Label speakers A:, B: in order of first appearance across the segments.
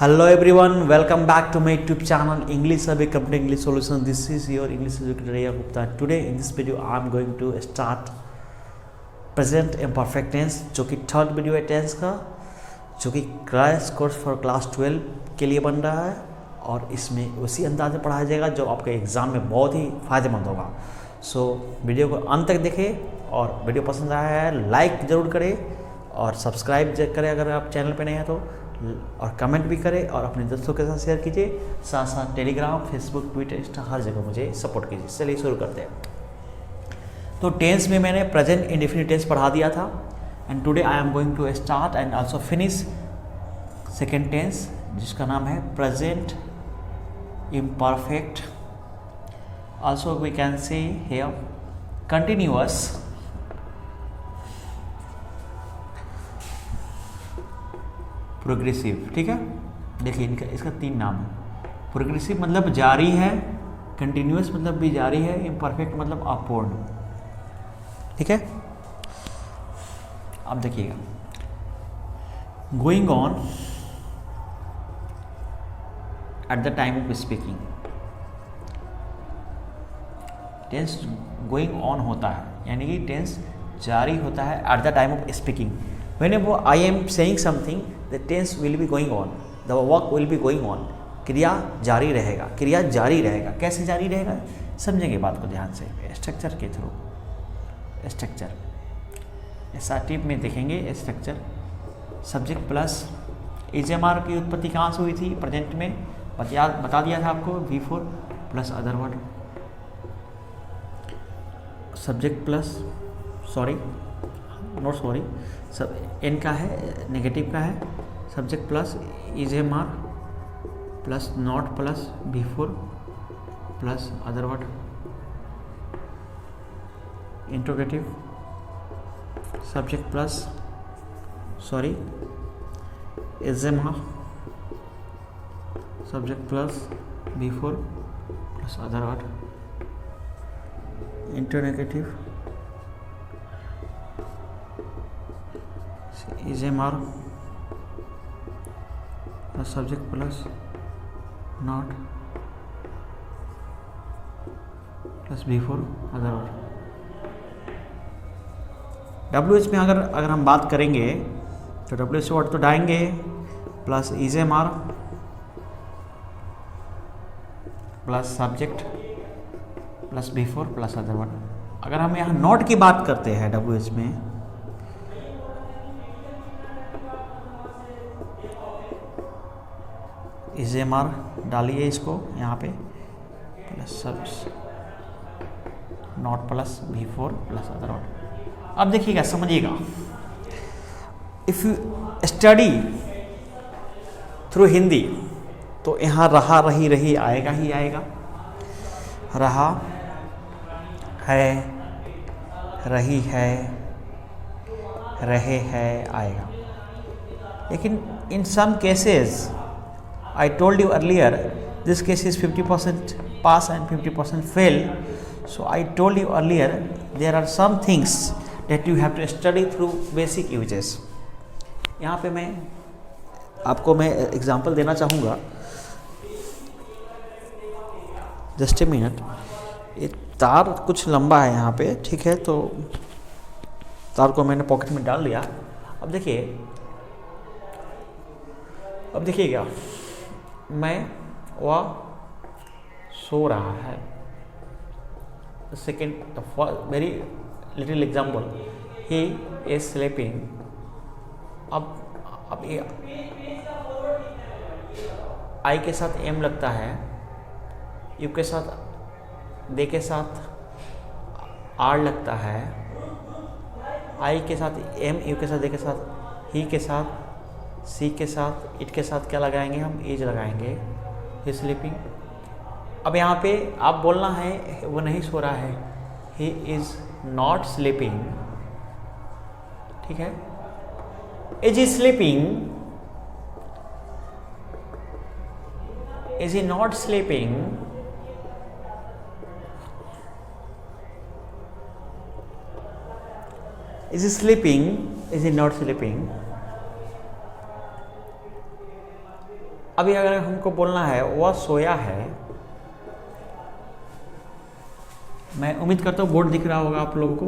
A: Hello everyone, welcome back to my YouTube channel English Survey Computer English Solutions. This is your English educator Riya Gupta. Today in this video I am going to start present imperfect tense, जो कि third video है tense का, जो कि crash course for class 12 के लिए बन रहा है और इसमें उसी अंदाज में पढ़ाया जाएगा जो आपके एग्ज़ाम में बहुत ही फ़ायदेमंद होगा. सो वीडियो को अंत तक देखें और वीडियो पसंद आया है लाइक ज़रूर करें और सब्सक्राइब करें अगर आप चैनल पे नए हैं तो, और कमेंट भी करें और अपने दोस्तों के साथ शेयर कीजिए. साथ साथ टेलीग्राम, फेसबुक, ट्विटर, इंस्टा हर जगह मुझे सपोर्ट कीजिए. चलिए शुरू करते हैं. तो टेंस में मैंने प्रेजेंट इंडेफिनिट टेंस पढ़ा दिया था and today I am going to start and also finish second tense जिसका नाम है present imperfect. Also we can say here continuous, progressive. ठीक है, देखिए इनका इसका 3 नाम है. प्रोग्रेसिव मतलब जारी है, कंटिन्यूअस मतलब भी जारी है, इम्परफेक्ट मतलब अपूर्ण. ठीक है, अब देखिएगा going on at the time of speaking. Tense going on होता है यानी कि टेंस जारी होता है at the time of speaking. Whenever I am saying something, the tense will be going on, the work will be going on. क्रिया जारी रहेगा, क्रिया जारी रहेगा. कैसे जारी रहेगा समझेंगे बात को ध्यान से. स्ट्रक्चर के थ्रू, स्ट्रक्चर एसआरटी में देखेंगे. स्ट्रक्चर सब्जेक्ट प्लस एजएमआर की उत्पत्ति कहाँ से हुई थी प्रेजेंट में बता दिया था आपको. V4 plus other word, subject plus sorry सब एन का है, नेगेटिव का है. Subject plus is am are plus not plus V4 plus other word, interrogative subject plus is am are subject plus V4 plus other word, internegative is am are plus subject plus not plus V4 other word. WH में अगर हम बात करेंगे तो WH word तो डालेंगे plus is am are plus subject plus V4 plus other word. अगर हम यहाँ नॉट की बात करते हैं WH में एजएमआर डालिए इसको यहाँ पे प्लस सब not plus V4 plus other word. अब देखिएगा, समझिएगा. If you study through Hindi तो यहाँ रहा रही रही आएगा ही आएगा. रहा है, रही है, रहे है आएगा. लेकिन in some cases I told you earlier this case is 50% pass and 50% fail. So I told you earlier there are some things that you have to study through basic uses. यहाँ पे मैं आपको एग्जांपल देना चाहूँगा. Just a minute. ये तार कुछ लंबा है यहाँ पे, ठीक है, तो तार को मैंने पॉकेट में डाल दिया. अब देखिएगा वह सो रहा है. Second very little example, he is sleeping. अब ये आई के साथ एम लगता है, यू के साथ दे के साथ आर लगता है, आई के साथ एम, यू के साथ दे के साथ, ही के साथ सी के साथ, इट के साथ क्या लगाएंगे हम, एज लगाएंगे. ही स्लीपिंग. अब यहाँ पे आप बोलना है वो नहीं सो रहा है, ही इज नॉट स्लीपिंग. ठीक है, is he sleeping, is he not sleeping. Is he sleeping, is he not sleeping. अभी अगर हमको बोलना है वह सोया है, मैं उम्मीद करता हूँ बोर्ड दिख रहा होगा आप लोगों को।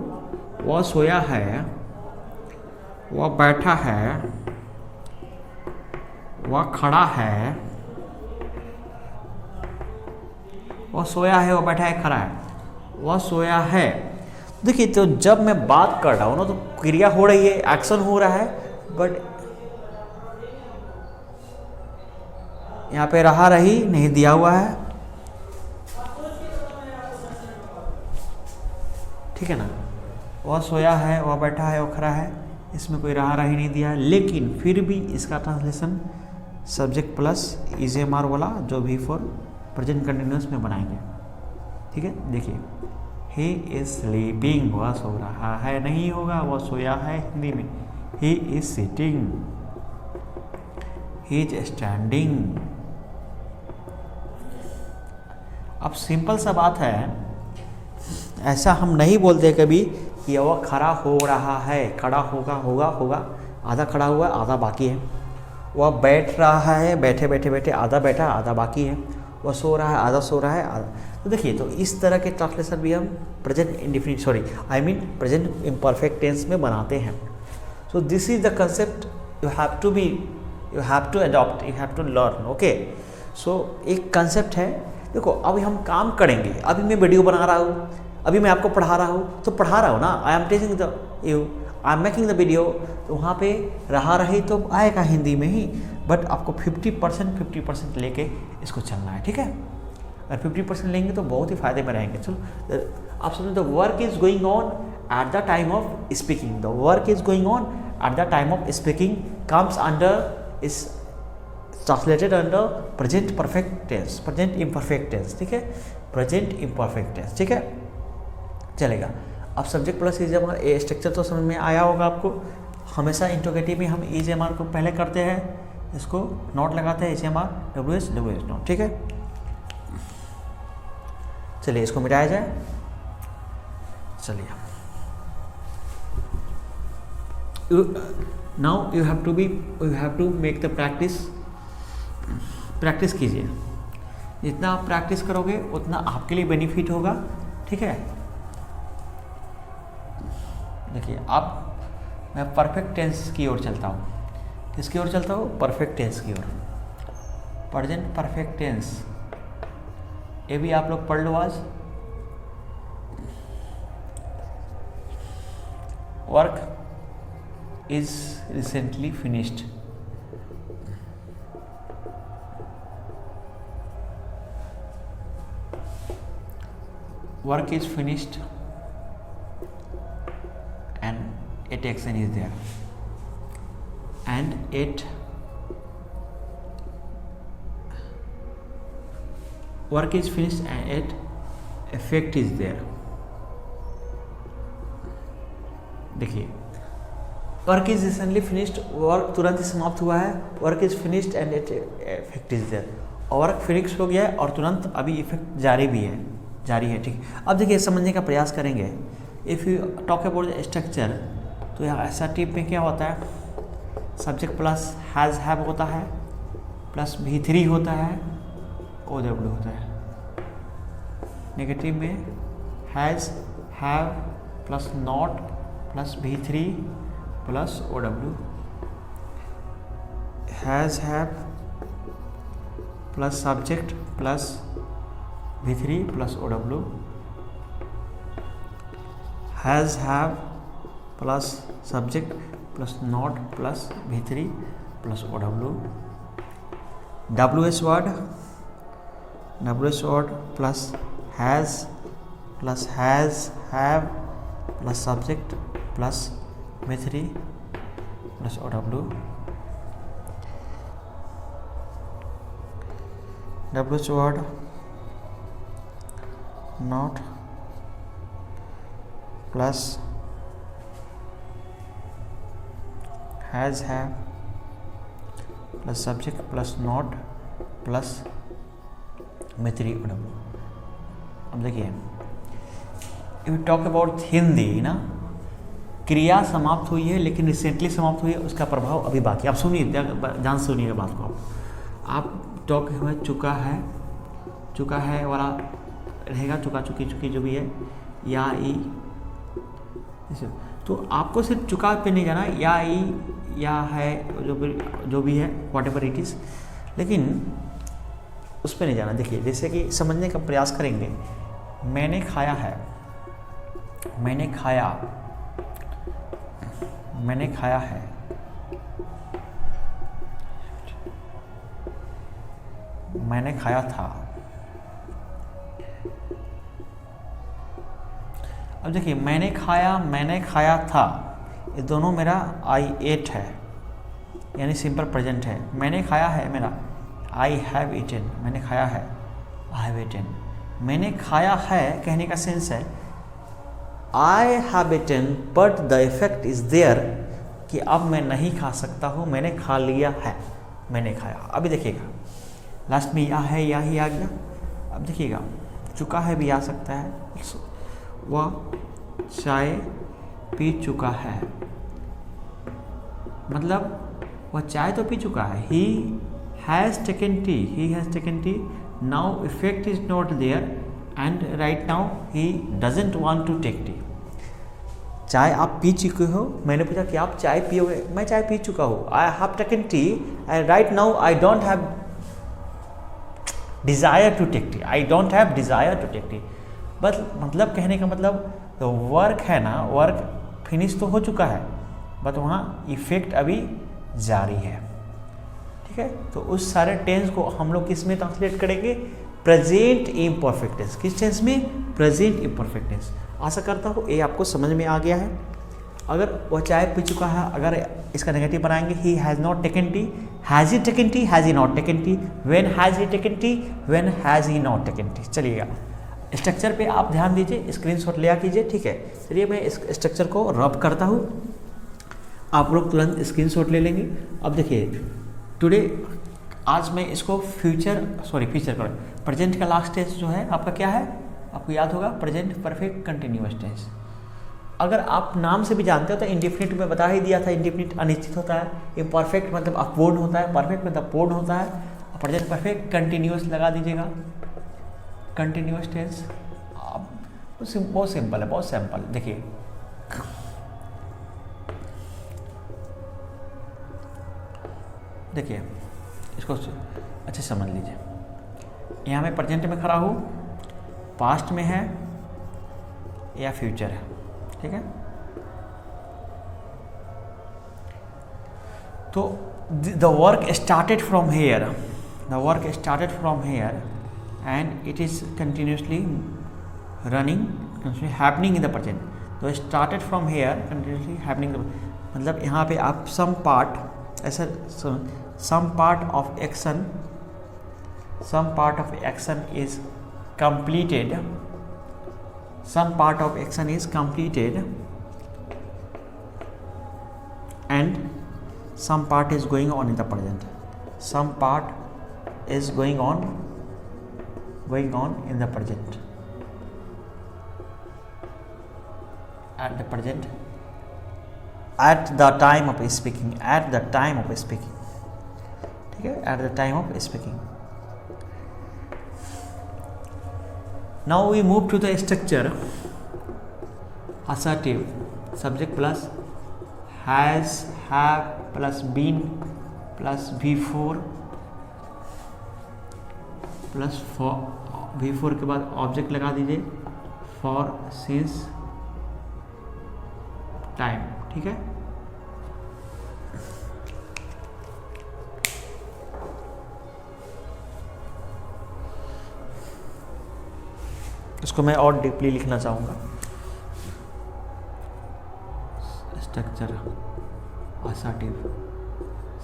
A: वह सोया है, वह बैठा है, वह खड़ा है, वह सोया है, वह बैठा है, खड़ा है, वह सोया है। देखिए, तो जब मैं बात कर रहा हूँ ना तो क्रिया हो रही है, एक्शन हो रहा है, बट यहाँ पे रहा रही नहीं दिया हुआ है, ठीक है ना। वह सोया है, वह बैठा है, वह खड़ा है, इसमें कोई रहा रही नहीं दिया है, लेकिन फिर भी इसका ट्रांसलेशन सब्जेक्ट प्लस इजेमार वाला जो भी फॉर प्रेजेंट कंटिन्यूअस में बनाएंगे, ठीक है। देखिए, ही इज स्लीपिंग, वह सो रहा है, नहीं होगा, वह सोया है हिंदी में। He is sitting, he is standing. अब सिंपल सा बात है, ऐसा हम नहीं बोलते कभी कि वह खड़ा हो रहा है, खड़ा होगा, आधा खड़ा हुआ आधा बाकी है। वह बैठ रहा है, बैठे आधा बैठा आधा बाकी है। वह सो रहा है, आधा सो रहा है, आधा। तो देखिए, तो इस तरह के ट्रांसलेशन भी हम present indefinite present imperfect tense में बनाते हैं। So this is the concept you have to adopt, you have to learn, okay. So एक कंसेप्ट है। देखो, अभी हम काम करेंगे, अभी मैं वीडियो बना रहा हूँ, अभी मैं आपको पढ़ा रहा हूँ, तो पढ़ा रहा हूँ ना, I am teaching you, I am making the video, तो वहाँ पे रहा रही तो आएगा हिंदी में ही, बट आपको 50% लेके इसको चलना है, ठीक है। अगर 50% लेंगे तो बहुत ही फायदे में रहेंगे। चलो, आप समझो, the work is going on at the time of speaking, the work is going on at the time of speaking comes under इस translated under present perfect tense, present imperfect tense, ठीक है, प्रेजेंट इम्परफेक्ट टेंस, ठीक है, चलेगा। अब subject plus is am are, a structure तो समझ में आया होगा आपको। हमेशा इंटरोगेटिव में हम इजेमार को पहले करते हैं, इसको नोट लगाते हैं, इजेमार डब्ल्यू एस नोट, ठीक है। चलिए, इसको मिटाया जाए। चलिए, now you have to make the practice कीजिए। जितना आप प्रैक्टिस करोगे उतना आपके लिए बेनिफिट होगा, ठीक है। देखिए, अब मैं परफेक्ट टेंस की ओर चलता हूँ। किसकी ओर चलता हूँ? परफेक्ट टेंस की ओर, प्रेजेंट परफेक्ट टेंस। ये भी आप लोग पढ़ लो आज। Work is recently finished, work is finished and it action is there, and it work is finished and it effect is there। देखिए, work is recently finished, work तुरंत ही समाप्त हुआ है, work is finished and it effect is there, और work finish हो गया है और तुरंत अभी इफेक्ट जारी है, ठीक। अब देखिए, समझने का प्रयास करेंगे। If you talk about the structure, तो यहाँ ऐसा टिप में क्या होता है, सब्जेक्ट प्लस हैज़ हैव होता है, प्लस V3 होता है, OW होता है। नेगेटिव में has have plus not plus V3 plus OW, has have plus subject plus V3 plus OW, has have plus subject plus not plus V3 plus OW, WH word plus has have plus subject plus V3 plus OW, WH word not plus has have plus subject plus not plus V3 OW। अब देखिए, if talk about Hindi ना, क्रिया समाप्त हुई है लेकिन recently समाप्त हुई है, उसका प्रभाव अभी बाकी। आप सुनिए, ध्यान से सुनिएगा बात को। आप टॉक है चुका है वाला रहेगा, चुका चुकी चुकी जो भी है, या ई, तो आपको सिर्फ चुका पे नहीं जाना, या ई या है जो भी है वॉट एवर इट इज़, लेकिन उस पर नहीं जाना। देखिए जैसे कि समझने का प्रयास करेंगे, मैंने खाया है, मैंने खाया है, मैंने खाया था। अब देखिए मैंने खाया था, ये दोनों मेरा आई एट है, यानी सिंपल प्रेजेंट है। मैंने खाया है मेरा आई हैव ईटन, मैंने खाया है आई हैव ईटन। मैंने खाया है कहने का सेंस है I have eaten but the effect is there कि अब मैं नहीं खा सकता हूँ, मैंने खा लिया है, मैंने खाया। अभी देखिएगा लास्ट में या है, या ही आ गया। अब देखिएगा चुका है भी आ सकता है, वह चाय पी चुका है, मतलब वह चाय तो पी चुका है। He has taken tea, now effect is not there and right now he doesn't want to take tea. चाय आप पी चुके हो, मैंने पूछा कि आप चाय पियोगे, मैं चाय पी चुका हूँ, I have taken tea and right now I don't have desire to take tea, I don't have desire to take tea. बस मतलब कहने का मतलब तो वर्क है ना, वर्क फिनिश तो हो चुका है, बट वहाँ इफेक्ट अभी जारी है। ठीक है, तो उस सारे टेंस को हम लोग किस में ट्रांसलेट करेंगे, प्रेजेंट इम्परफेक्ट टेंस। किस टेंस में, प्रेजेंट इम्परफेक्ट टेंस। आशा करता हूँ ये आपको समझ में आ गया है। अगर वह चाय पी चुका है, अगर इसका नेगेटिव बनाएंगे he has not taken T, has he taken T, has he not taken T, when has he taken T, when has he not taken T. चलिएगा स्ट्रक्चर पे आप ध्यान दीजिए, स्क्रीनशॉट लिया कीजिए। ठीक है, चलिए मैं इस स्ट्रक्चर को रब करता हूँ, आप लोग तुरंत स्क्रीनशॉट ले लेंगे। अब देखिए टुडे, आज मैं इसको प्रेजेंट का लास्ट टेंस जो है आपका क्या है, आपको याद होगा, प्रेजेंट परफेक्ट कंटिन्यूअस टेंस। अगर आप नाम से भी जानते हो तो इंडेफिनिट में बता ही दिया था, इंडेफिनिट अनिश्चित होता है, इम्परफेक्ट मतलब अपूर्ण होता है, परफेक्ट मतलब पूर्ण होता है, प्रेजेंट परफेक्ट कंटिन्यूअस लगा दीजिएगा, कंटिन्यूअस टेंस। बहुत सिंपल है, बहुत सिंपल। देखिए देखिए इसको अच्छे समझ लीजिए, यहाँ मैं प्रेजेंट में खड़ा हूँ, पास्ट में है या फ्यूचर है। ठीक है, तो the work started from here, and it is continuously running, happening in the present. तो started from here, continuously happening, मतलब यहाँ पे आप सम पार्ट ऐसा, some part of action is completed, some part of action is completed and some part is going on in the present, some part is going on in the present, at the present, at the time of speaking, ठीक है, at the time of speaking. Now we move to the structure. Assertive, subject plus has, have plus been plus before plus for, before के बाद object लगा दीजिए, for, since, time। ठीक है, इसको मैं और डीपली लिखना चाहूँगा। Structure assertive,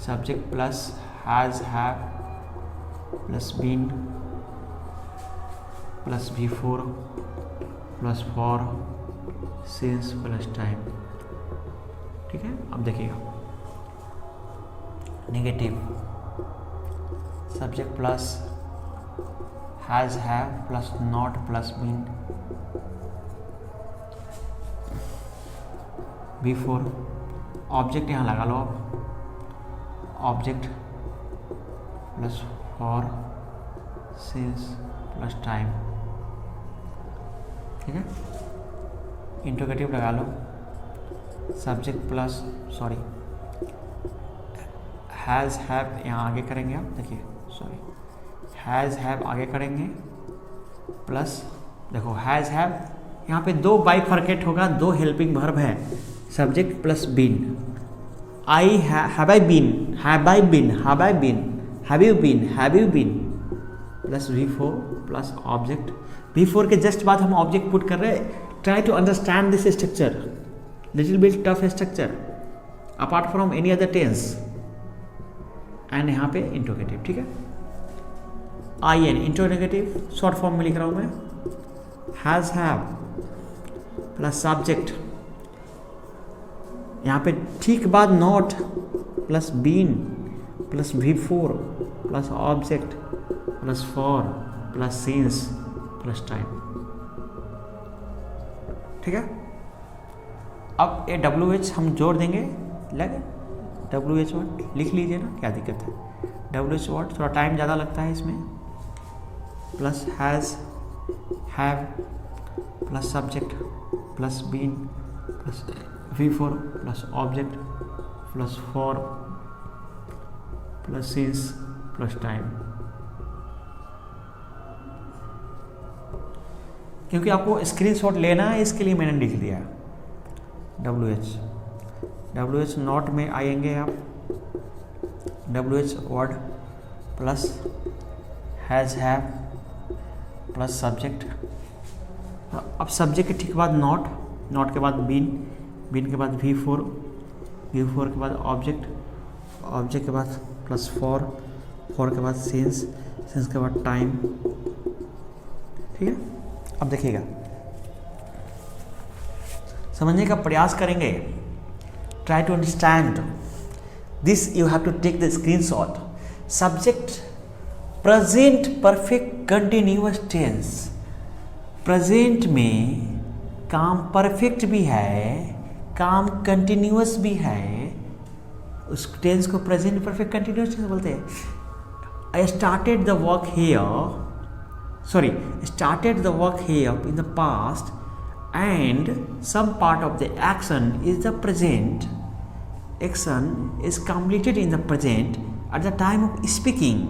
A: subject plus has, have plus been plus before plus for, since plus time. ठीक है, अब देखिएगा negative, subject plus has, have plus not plus been, before, object यहाँ लगा लो आप, object plus for since plus time, ठीक है। इंटरोगेटिव लगा लो, subject plus sorry has have यहाँ आगे करेंगे आप, देखिए सॉरी हैज़ हैव आगे करेंगे प्लस देखो हैज़ हैव यहाँ पे दो बाइफर्केट होगा, दो हेल्पिंग वर्ब है, subject plus been. I have I been, have I been, have I been, have you been, have you been plus V4 plus object. V4 के जस्ट बाद हम ऑब्जेक्ट पुट कर रहे हैं। Try to understand this structure, little bit tough structure apart from any other tense. And यहाँ पे interrogative, ठीक है। IN इंट्रोगेटिव शॉर्ट फॉर्म में लिख रहा हूँ मैं, हैज़ हैव प्लस सब्जेक्ट, यहाँ पे ठीक बाद not plus been plus V4 plus object plus for plus since plus time, ठीक है। अब ये WH हम जोड़ देंगे, लगे WH वर्ड लिख लीजिए ना, क्या दिक्कत है। WH वर्ड थोड़ा टाइम ज़्यादा लगता है इसमें, plus has have plus subject plus been plus V4 plus object plus for plus since plus time. क्योंकि आपको स्क्रीनशॉट लेना है इसके लिए मैंने लिख दिया WH नॉट में आएंगे आप, WH word plus has have plus subject. अब सब्जेक्ट के ठीक बाद नॉट, नॉट के बाद बीन, बीन के बाद V4 के बाद ऑब्जेक्ट, ऑब्जेक्ट के बाद प्लस फॉर के बाद सिंस के बाद टाइम, ठीक है। अब देखिएगा, समझने का प्रयास करेंगे। Try to understand this, you have to take the screenshot. Subject present perfect continuous tense, present में काम परफेक्ट भी है, काम कंटिन्यूअस भी है, उस टेंस को प्रेजेंट परफेक्ट कंटिन्यूअस टेंस बोलते हैं। I started the work here in the past, and some part of the action is the present. Action is completed in the present at the time of speaking.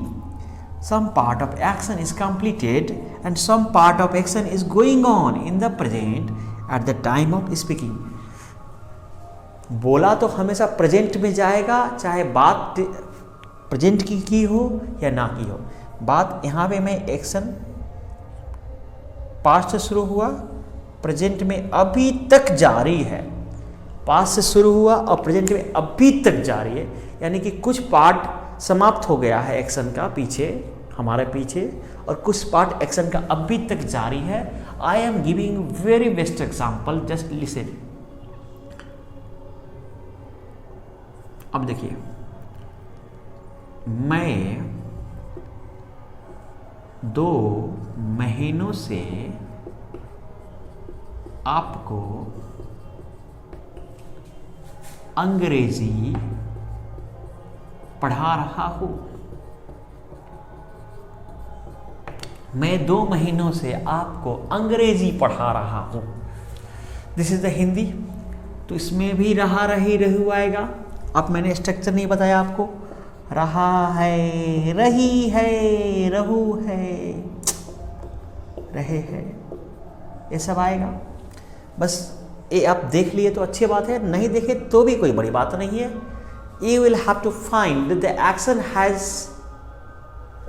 A: Some part of action is completed and some part of action is going on in the present at the time of speaking. बोला तो हमेशा present में जाएगा, चाहे बात present की हो या ना की हो। बात यहाँ पे मैं एक्शन पास्ट से शुरू हुआ, प्रेजेंट में अभी तक जारी है। पास्ट से शुरू हुआ और प्रेजेंट में अभी तक जारी है, यानी कि कुछ पार्ट समाप्त हो गया है एक्शन का पीछे, हमारे पीछे, और कुछ पार्ट एक्शन का अभी तक जारी है। I am giving very best example, just listen. अब देखिए, मैं 2 महीनों से आपको अंग्रेजी पढ़ा रहा हूं। मैं 2 महीनों से आपको अंग्रेजी पढ़ा रहा हूं। दिस इज द हिंदी, तो इसमें भी रहा रही रहू आएगा। अब मैंने स्ट्रक्चर नहीं बताया आपको, रहा है, रही है, रहू है, रहे हैं, ये सब आएगा। बस ये आप देख लिए तो अच्छी बात है, नहीं देखे तो भी कोई बड़ी बात नहीं है। You will have to find that the action has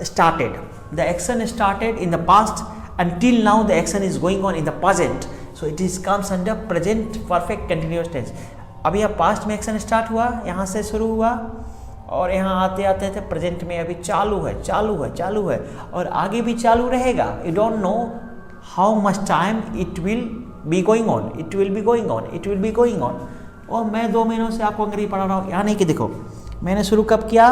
A: started. The action started in the past until now the action is going on in the present. So it is comes under present perfect continuous tense. अभी आप past में action start हुआ, यहाँ से शुरू हुआ और यहाँ आते आते थे प्रेजेंट में अभी चालू है और आगे भी चालू रहेगा। You don't know how much time it will be going on. और मैं 2 महीनों से आपको अंग्रेजी पढ़ा रहा हूँ, यानी कि देखो मैंने शुरू कब किया,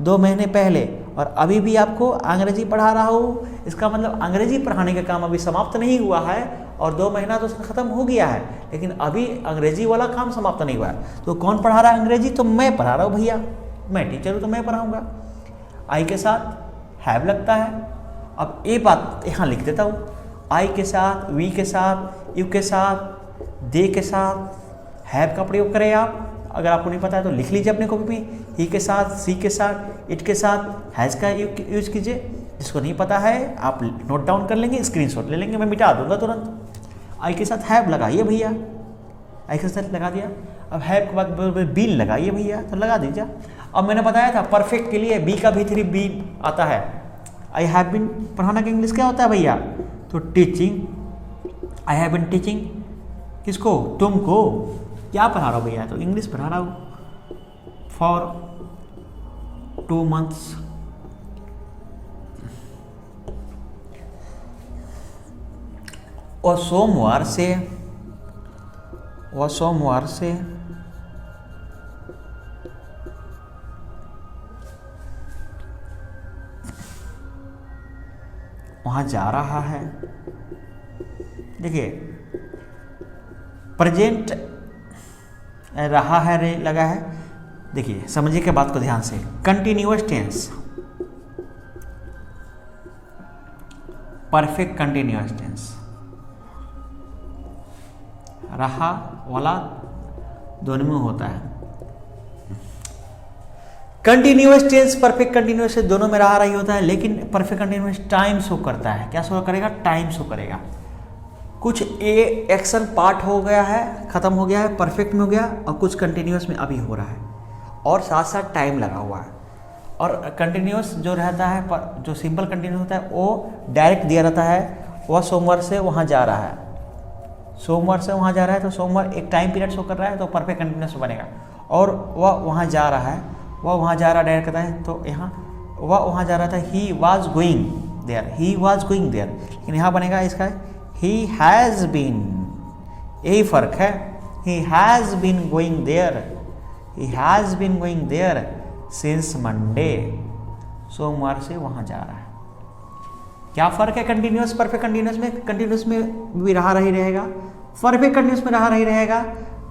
A: 2 महीने पहले, और अभी भी आपको अंग्रेजी पढ़ा रहा हूँ। इसका मतलब अंग्रेजी पढ़ाने का काम अभी समाप्त नहीं हुआ है और 2 महीना तो ख़त्म हो गया है, लेकिन अभी अंग्रेजी वाला काम समाप्त नहीं हुआ है। तो कौन पढ़ा रहा है अंग्रेजी? तो मैं पढ़ा रहा हूँ भैया, मैं टीचर हूँ तो मैं पढ़ाऊँगा। आई के साथ हैव लगता है। अब ये बात यहाँ लिख देता हूँ, आई के साथ, वी के साथ, यू के साथ, दे के साथ हैव का प्रयोग करें आप। अगर आपको नहीं पता है तो लिख लीजिए अपने कॉपी पे, ही के साथ, सी के साथ, इट के साथ हैज़ का यूज कीजिए। जिसको नहीं पता है आप नोट डाउन कर लेंगे, स्क्रीनशॉट ले लेंगे, मैं मिटा दूंगा तुरंत। आई के साथ हैव लगाइए भैया, आई के साथ लगा दिया। अब हैव के बाद बीन लगाइए भैया, तो लगा दीजिए। अब मैंने बताया था परफेक्ट के लिए बी का भी 3 बीन आता है। आई हैव बीन पढ़ाना का इंग्लिश क्या होता है भैया? तो teaching, I have been teaching किसको? तुमको। क्या पढ़ा रहा हूँ भैया? तो इंग्लिश पढ़ा रहा हूँ फॉर 2 months। और सोमवार से वहां जा रहा है। देखिए प्रेजेंट रहा है रे लगा है। देखिए समझिए के बात को ध्यान से, continuous tense, perfect continuous tense, रहा वाला दोनों में होता है। कंटिन्यूअस टेंस परफेक्ट कंटिन्यूअस दोनों में रहा रही होता है, लेकिन परफेक्ट कंटिन्यूअस टाइम शो करता है। क्या शो करेगा? टाइम शो करेगा। कुछ ए एक्शन पार्ट हो गया है, खत्म हो गया है, परफेक्ट में हो गया, और कुछ कंटिन्यूअस में अभी हो रहा है, और साथ साथ टाइम लगा हुआ है। और कंटिन्यूअस जो रहता है, जो सिंपल कंटिन्यूअस होता है, वो डायरेक्ट दिया रहता है। वह सोमवार से वहाँ जा रहा है, सोमवार से वहाँ जा रहा है, तो सोमवार एक टाइम पीरियड शो कर रहा है, तो परफेक्ट कंटिन्यूअस बनेगा। और वह वहाँ जा रहा है, वह वहाँ जा रहा डायरेक्ट करता है, तो यहाँ वह वहाँ जा रहा था, he was going there, he was going there. लेकिन यहाँ बनेगा इसका ही हैज़ बीन, यही फर्क है। He has been going there, he has been going there since Monday, सोमवार से वहाँ जा रहा है। क्या फर्क है कंटिन्यूअस परफेक्ट कंटिन्यूअस में? कंटिन्यूअस में भी रहा रही रहेगा, परफेक्ट कंटिन्यूअस में रहा रही रहेगा।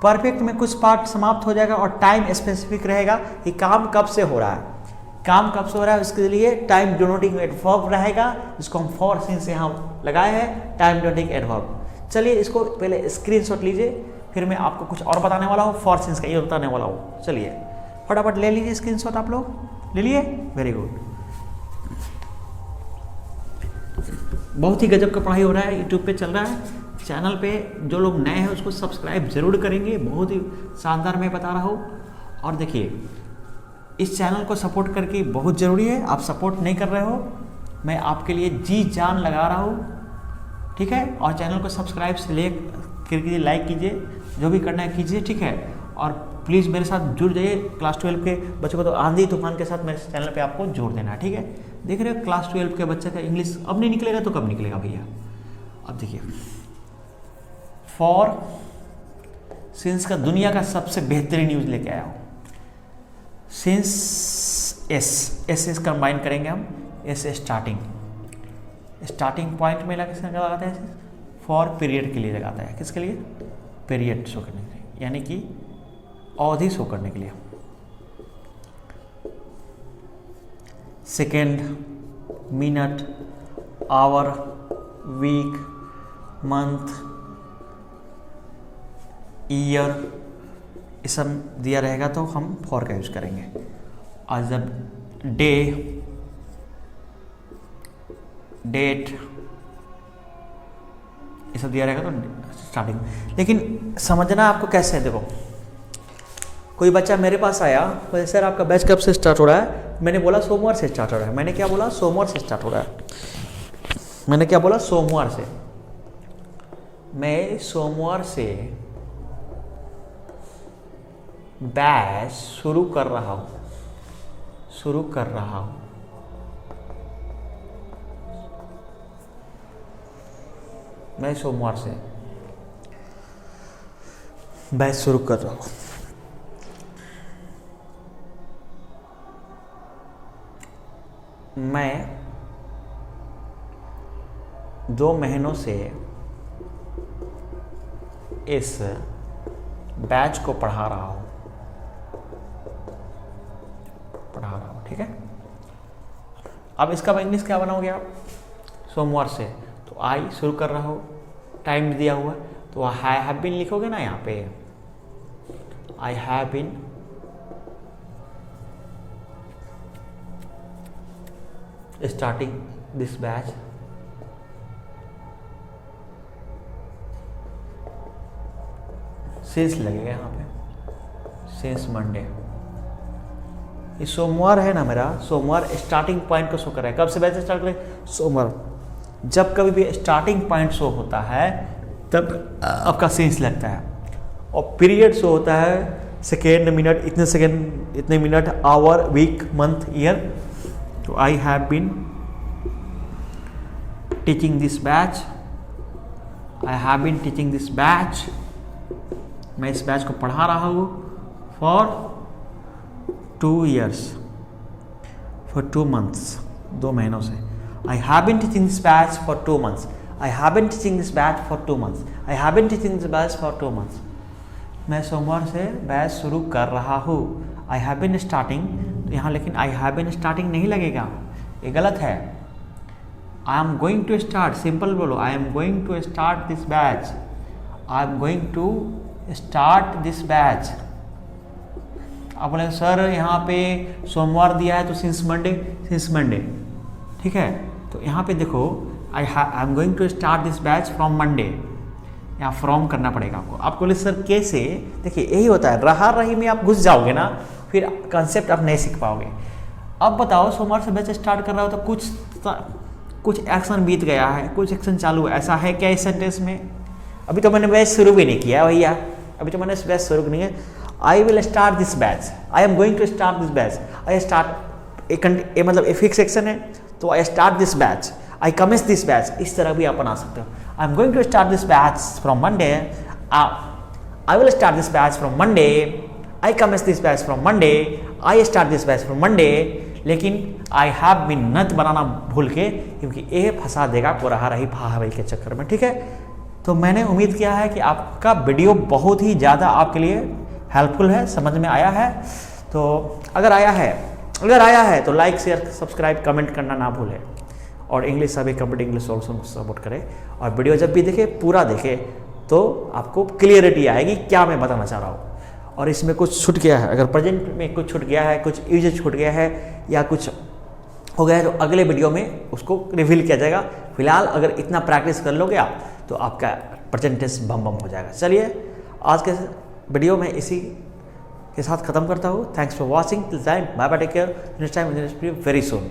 A: परफेक्ट में कुछ पार्ट समाप्त हो जाएगा और टाइम स्पेसिफिक रहेगा कि काम कब से हो रहा है, काम कब से हो रहा है, उसके लिए टाइम डिनोटिंग एडवर्ब रहेगा, जिसको हम फॉर सिंस यहाँ लगाए हैं, टाइम डिनोटिंग एडवर्ब। चलिए इसको पहले स्क्रीनशॉट लीजिए, फिर मैं आपको कुछ और बताने वाला हूँ, फॉर सिंस का ये बताने वाला हूँ। चलिए फटाफट ले लीजिए स्क्रीनशॉट, आप लोग ले लिए? Very good. बहुत ही गजब का पढ़ाई हो रहा है, यूट्यूब पे चल रहा है। चैनल पे जो लोग नए हैं उसको सब्सक्राइब जरूर करेंगे, बहुत ही शानदार मैं बता रहा हूँ। और देखिए इस चैनल को सपोर्ट करके बहुत ज़रूरी है, आप सपोर्ट नहीं कर रहे हो, मैं आपके लिए जी जान लगा रहा हूँ, ठीक है। और चैनल को सब्सक्राइब से ले कीजिए, लाइक कीजिए, जो भी करना है कीजिए, ठीक है। और प्लीज़ मेरे साथ जुड़ जाइए। क्लास 12 के बच्चों को तो आंधी तूफान के साथ मेरे चैनल पे आपको जोड़ देना है, ठीक है। देख रहे हो क्लास 12 के बच्चे का इंग्लिश अब नहीं निकलेगा तो कब निकलेगा भैया? अब देखिए फॉर सिंस का दुनिया का सबसे बेहतरीन न्यूज़ लेके आया हूँ। सिंस एस कंबाइन करेंगे हम, एस स्टार्टिंग पॉइंट में लगाते हैं, फॉर पीरियड के लिए लगाता है। किसके लिए? पीरियड शो करने के लिए, यानी कि अवधि शो करने के लिए। Second, minute, hour, week, month, year, ये सब दिया रहेगा तो हम फॉर का यूज करेंगे। और जब डे, डेट, ये सब दिया रहेगा तो स्टार्टिंग। लेकिन समझना आपको कैसे है, देखो कोई बच्चा मेरे पास आया, बोले सर आपका बैच कब से स्टार्ट हो रहा है? मैंने बोला सोमवार से स्टार्ट हो रहा है। मैंने क्या बोला? सोमवार से स्टार्ट हो रहा है। मैंने क्या बोला? सोमवार से। मैं सोमवार से बैच शुरू कर रहा हूँ, मैं सोमवार से बैच शुरू कर रहा हूँ। मैं 2 महीनों से इस बैच को पढ़ा रहा हूँ, ठीक है। अब इसका मैं इंग्लिश क्या बनाओगे आप, सोमवार से, तो आई शुरू कर रहा हो, टाइम दिया हुआ, तो आई हैव बीन लिखोगे ना यहाँ पे, I have been starting this batch since लगेगा यहाँ पे, सिंस मंडे। ये सोमवार है ना मेरा, सोमवार स्टार्टिंग पॉइंट को शो कर रहा है। कब से बैच स्टार्ट करें, सोमवार। जब कभी भी स्टार्टिंग पॉइंट शो होता है तब आपका सेंस लगता है, और पीरियड शो होता है सेकेंड, मिनट, इतने सेकेंड, इतने minute, hour, week, month, year. तो I have been teaching this batch, I have been teaching this batch, मैं इस बैच को पढ़ा रहा हूँ फॉर 2 years, फॉर 2 months, 2 महीनों से। I have been teaching this batch for 2 months, I have been teaching this batch for 2 months, I have been teaching this batch for 2 months। मैं सोमवार से बैच शुरू कर रहा हूँ, आई हैव बीन स्टार्टिंग, तो यहाँ लेकिन आई हैव बीन स्टार्टिंग नहीं लगेगा, ये गलत है। I am going to start, simple बोलो, I am going to start this batch, I am going to start this batch. आप बोले सर यहाँ पे सोमवार दिया है तो सिंस मंडे, सिंस मंडे, ठीक है। तो यहाँ पे देखो, I am going to start this batch from Monday, यहाँ फ्रॉम करना पड़ेगा आपको। आपको बोले सर कैसे, देखिए यही होता है, रहा रही में आप घुस जाओगे ना, फिर कंसेप्ट आप नहीं सीख पाओगे। अब बताओ सोमवार से बैच स्टार्ट कर रहा हो तो कुछ एक्शन बीत गया है, कुछ एक्शन चालू है, ऐसा है क्या इस सेंटेंस में? अभी तो मैंने बैच शुरू भी नहीं किया भैया, अभी तो मैंने बैच शुरू नहीं है। I will start this batch, I am going to start this batch, I start एक मतलब एक फिक्स एक्शन है, तो I start this batch, I commence this batch, इस तरह भी आप बना सकते हो। I am going to start this batch from Monday, I will start this batch from Monday, I commence this batch from Monday, I start this batch from Monday. लेकिन आई have been नत बनाना भूल के, क्योंकि ये फंसा देगा को रहा रही भावल के चक्कर में, ठीक है। तो मैंने उम्मीद किया है कि आपका वीडियो बहुत ही ज़्यादा आपके लिए हेल्पफुल है, समझ में आया है। तो अगर आया है तो लाइक, शेयर, सब्सक्राइब, कमेंट करना ना भूलें, और इंग्लिश सभी कंप्लीट इंग्लिश सॉल्यूशन को सपोर्ट करें। और वीडियो जब भी देखे पूरा देखे तो आपको क्लियरिटी आएगी क्या मैं बताना चाह रहा हूँ। और इसमें कुछ छूट गया है, अगर प्रेजेंट में कुछ छूट गया है, कुछ यूज छूट गया है या कुछ हो गया है, तो अगले वीडियो में उसको रिवील किया जाएगा। फिलहाल अगर इतना प्रैक्टिस कर लोगे आप तो आपका प्रेजेंटेंस बम बम हो जाएगा। चलिए आज के वीडियो में इसी के साथ ख़त्म करता हूँ। Thanks for watching, till time, bye bye, take care, next time very soon.